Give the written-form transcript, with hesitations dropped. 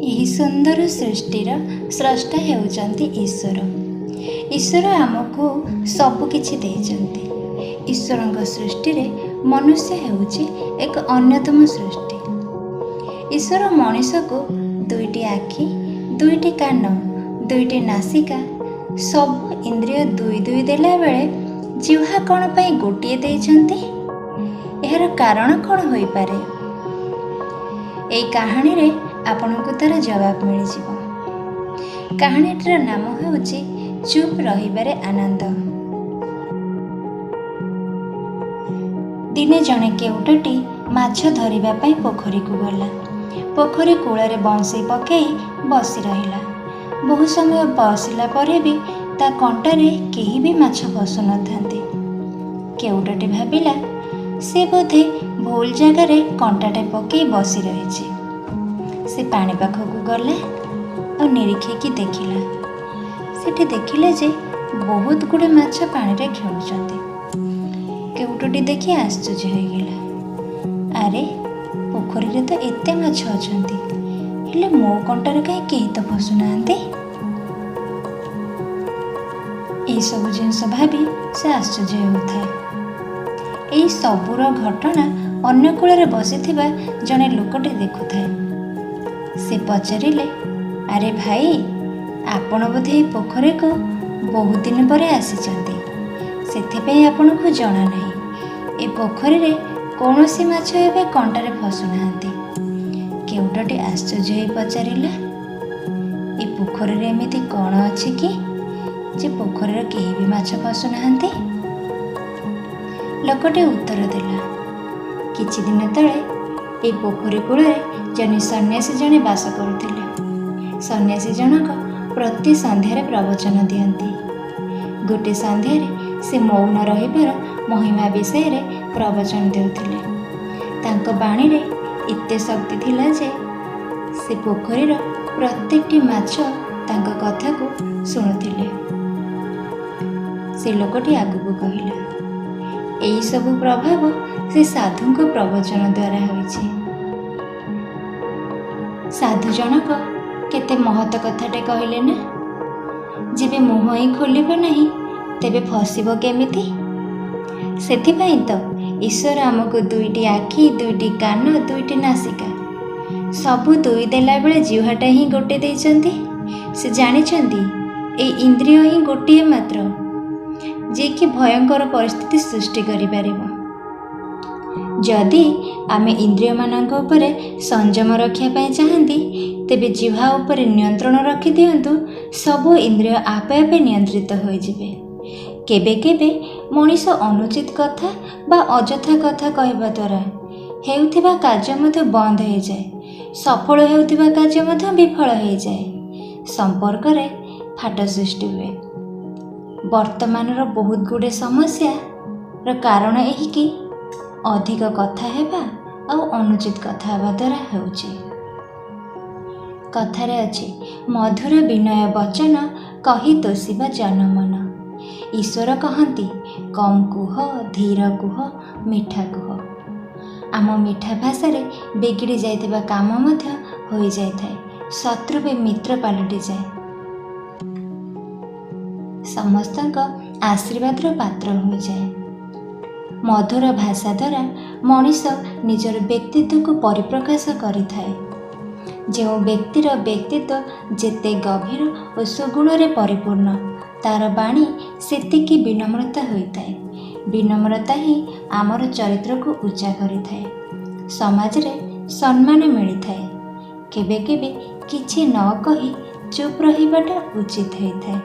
ଏହି ସୁନ୍ଦର ସୃଷ୍ଟିର ସ୍ରଷ୍ଟା ହେଉଛନ୍ତି ଈଶ୍ୱର। ଈଶ୍ୱର ଆମକୁ ସବୁକିଛି ଦେଇଛନ୍ତି। ଈଶ୍ୱରଙ୍କ ସୃଷ୍ଟିରେ ମନୁଷ୍ୟ ହେଉଛି ଏକ ଅନ୍ୟତମ ସୃଷ୍ଟି। ଈଶ୍ୱର ମଣିଷକୁ ଦୁଇଟି ଆଖି, ଦୁଇଟି କାନ, ଦୁଇଟି ନାସିକା, ସବୁ ଇନ୍ଦ୍ରିୟ ଦୁଇ ଦେଲା ବେଳେ ଜିହ୍ୱା କ'ଣ ପାଇଁ ଗୋଟିଏ ଦେଇଛନ୍ତି? ଏହାର କାରଣ କ'ଣ ହୋଇପାରେ? ଏହି କାହାଣୀରେ ଆପଣଙ୍କୁ ତାର ଜବାବ ମିଳିଯିବ। କାହାଣୀଟିର ନାମ ହେଉଛି ଚୁପ୍ ରହିବାରେ ଆନନ୍ଦ। ଦିନେ ଜଣେ କେଉଟଟି ମାଛ ଧରିବା ପାଇଁ ପୋଖରୀକୁ ଗଲା। ପୋଖରୀ କୂଳରେ ବଂଶୀ ପକାଇ ବସି ରହିଲା। ବହୁ ସମୟ ବସିଲା ପରେ ବି ତା କଣ୍ଟାରେ କେହି ବି ମାଛ ପଶୁନଥାନ୍ତି। କେଉଟଟି ଭାବିଲା ସେ ବୋଧେ ଭୁଲ ଜାଗାରେ କଣ୍ଟାଟେ ପକାଇ ବସି ରହିଛି। ସେ ପାଣି ପାଖକୁ ଗଲା ଆଉ ନିରୀକ୍ଷିକି ଦେଖିଲା। ସେଠି ଦେଖିଲା ଯେ ବହୁତ ଗୁଡ଼ିଏ ମାଛ ପାଣିରେ ଖେଳୁଛନ୍ତି। କେଉଟଟି ଦେଖି ଆଶ୍ଚର୍ଯ୍ୟ ହୋଇଗଲା। ଆରେ, ପୋଖରୀରେ ତ ଏତେ ମାଛ ଅଛନ୍ତି, ହେଲେ ମୋ କଣ୍ଟାରେ କାହିଁ କେହି ତ ପଶୁନାହାନ୍ତି? ଏହିସବୁ ଜିନିଷ ଭାବି ସେ ଆଶ୍ଚର୍ଯ୍ୟ ହେଉଥାଏ। ଏହି ସବୁର ଘଟଣା ଅନ୍ୟ କୂଳରେ ବସିଥିବା ଜଣେ ଲୋକଟି ଦେଖୁଥାଏ। ସେ ପଚାରିଲେ, ଆରେ ଭାଇ, ଆପଣ ବୋଧେ ଏହି ପୋଖରୀକୁ ବହୁତ ଦିନ ପରେ ଆସିଛନ୍ତି, ସେଥିପାଇଁ ଆପଣଙ୍କୁ ଜଣା ନାହିଁ ଏ ପୋଖରୀରେ କୌଣସି ମାଛ ଏବେ କଣ୍ଟାରେ ଫସୁନାହାନ୍ତି। କେଉଟଟି ଆଶ୍ଚର୍ଯ୍ୟ ହୋଇ ପଚାରିଲା, ଏ ପୋଖରୀରେ ଏମିତି କ'ଣ ଅଛି କି ଯେ ପୋଖରୀରେ କେହି ବି ମାଛ ଫସୁନାହାନ୍ତି? ଲୋକଟି ଉତ୍ତର ଦେଲା, କିଛି ଦିନ ତଳେ ଏହି ପୋଖରୀ କୂଳରେ ସନ୍ନ୍ୟାସୀ ଜଣେ ବାସ କରୁଥିଲେ। ସନ୍ନ୍ୟାସୀ ଜଣକ ପ୍ରତି ସନ୍ଧ୍ୟାରେ ପ୍ରବଚନ ଦିଅନ୍ତି। ଗୋଟିଏ ସନ୍ଧ୍ୟାରେ ସେ ମୌନ ରହିବାର ମହିମା ବିଷୟରେ ପ୍ରବଚନ ଦେଉଥିଲେ। ତାଙ୍କ ବାଣୀରେ ଏତେ ଶକ୍ତି ଥିଲା ଯେ ସେ ପୋଖରୀର ପ୍ରତ୍ୟେକଟି ମାଛ ତାଙ୍କ କଥାକୁ ଶୁଣୁଥିଲେ। ସେ ଲୋକଟି ଆଗକୁ କହିଲା, ଏହିସବୁ ପ୍ରଭାବ ସେ ସାଧୁଙ୍କ ପ୍ରବଚନ ଦ୍ୱାରା ହୋଇଛି। ସାଧୁ ଜଣକ କେତେ ମହତ କଥାଟେ କହିଲେ ନା, ଯେବେ ମୁହଁ ହିଁ ଖୋଲିବ ନାହିଁ ତେବେ ଫସିବ କେମିତି? ସେଥିପାଇଁ ତ ଈଶ୍ୱର ଆମକୁ ଦୁଇଟି ଆଖି, ଦୁଇଟି କାନ, ଦୁଇଟି ନାସିକା, ସବୁ ଦୁଇ ଦେଲା ବେଳେ ଜିହ୍ୱାଟା ହିଁ ଗୋଟିଏ ଦେଇଛନ୍ତି। ସେ ଜାଣିଛନ୍ତି ଏହି ଇନ୍ଦ୍ରିୟ ହିଁ ଗୋଟିଏ ମାତ୍ର, ଯିଏକି ଭୟଙ୍କର ପରିସ୍ଥିତି ସୃଷ୍ଟି କରିପାରିବ। ଯଦି ଆମେ ଇନ୍ଦ୍ରିୟମାନଙ୍କ ଉପରେ ସଂଯମ ରଖିବା ପାଇଁ ଚାହାନ୍ତି, ତେବେ ଜିହ୍ୱା ଉପରେ ନିୟନ୍ତ୍ରଣ ରଖିଦିଅନ୍ତୁ, ସବୁ ଇନ୍ଦ୍ରିୟ ଆପେ ଆପେ ନିୟନ୍ତ୍ରିତ ହୋଇଯିବେ। କେବେ କେବେ ମଣିଷ ଅନୁଚିତ କଥା ବା ଅଯଥା କଥା କହିବା ଦ୍ୱାରା ହେଉଥିବା କାର୍ଯ୍ୟ ମଧ୍ୟ ବନ୍ଦ ହୋଇଯାଏ, ସଫଳ ହେଉଥିବା କାର୍ଯ୍ୟ ମଧ୍ୟ ବିଫଳ ହୋଇଯାଏ, ସମ୍ପର୍କରେ ଫାଟ ସୃଷ୍ଟି ହୁଏ। ବର୍ତ୍ତମାନର ବହୁତ ଗୁଡ଼ିଏ ସମସ୍ୟାର କାରଣ ଏହିକି ଅଧିକ କଥା ହେବା ଆଉ ଅନୁଚିତ କଥା ହେବା ଦ୍ୱାରା ହେଉଛି। କଥାରେ ଅଛି, ମଧୁର ବିନୟ ବଚନ କହି ତୋଷିବା ଜନମନ। ଈଶ୍ୱର କହନ୍ତି, କମ୍ କୁହ, ଧୀର କୁହ, ମିଠା କୁହ। ଆମ ମିଠା ଭାଷାରେ ବିଗିଡ଼ି ଯାଇଥିବା କାମ ମଧ୍ୟ ହୋଇଯାଇଥାଏ, ଶତ୍ରୁ ବି ମିତ୍ର ପାଲଟିଯାଏ। ସମସ୍ତଙ୍କ ଆଶୀର୍ବାଦର ପାତ୍ର ହୋଇଯାଏ। ମଧୁର ଭାଷା ଦ୍ୱାରା ମଣିଷ ନିଜର ବ୍ୟକ୍ତିତ୍ୱକୁ ପରିପ୍ରକାଶ କରିଥାଏ। ଯେଉଁ ବ୍ୟକ୍ତିର ବ୍ୟକ୍ତିତ୍ୱ ଯେତେ ଗଭୀର ଓ ସୁଗୁଣରେ ପରିପୂର୍ଣ୍ଣ, ତାର ବାଣୀ ସେତିକି ବିନମ୍ରତା ହୋଇଥାଏ। ବିନମ୍ରତା ହିଁ ଆମର ଚରିତ୍ରକୁ ଉଚ୍ଚା କରିଥାଏ, ସମାଜରେ ସମ୍ମାନ ମିଳିଥାଏ। କେବେ କେବେ କିଛି ନ କହି ଚୁପ୍ ରହିବାଟା ଉଚିତ ହୋଇଥାଏ।